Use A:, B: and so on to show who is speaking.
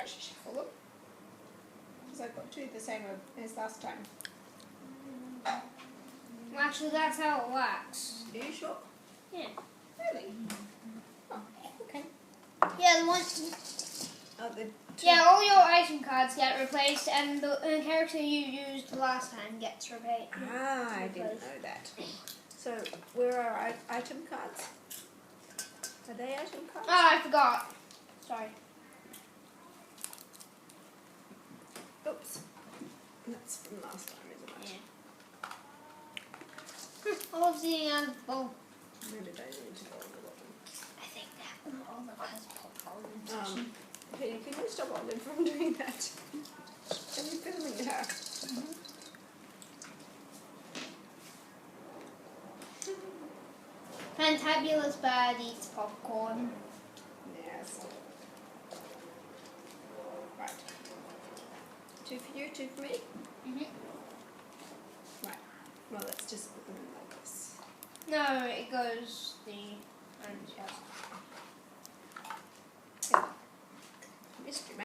A: actually shuffle them. Because I've got two the same as last time.
B: Well, actually, that's how it works.
A: Are you sure?
B: Yeah.
A: Really? Oh, okay.
B: Yeah, the one.
A: Oh, the two.
B: Yeah, all your item cards get replaced, and the character you used last time gets replaced.
A: Ah, I didn't know that. So, where are our item cards? Are they item cards?
B: Oh, I forgot. Sorry.
A: Oops. That's from last time, isn't it?
B: Yeah. I was eating out of the bowl.
A: Maybe they need to go on the bottom.
B: I think that was all the popcorn.
A: Penny, can you stop Olive from doing that? Are you filming her?
B: Fantabulous bird eats popcorn.
A: Yes. Right. Two for you, two for me? Right. Well, let's just put them in like this.
B: No, it goes the and just.
A: Mystery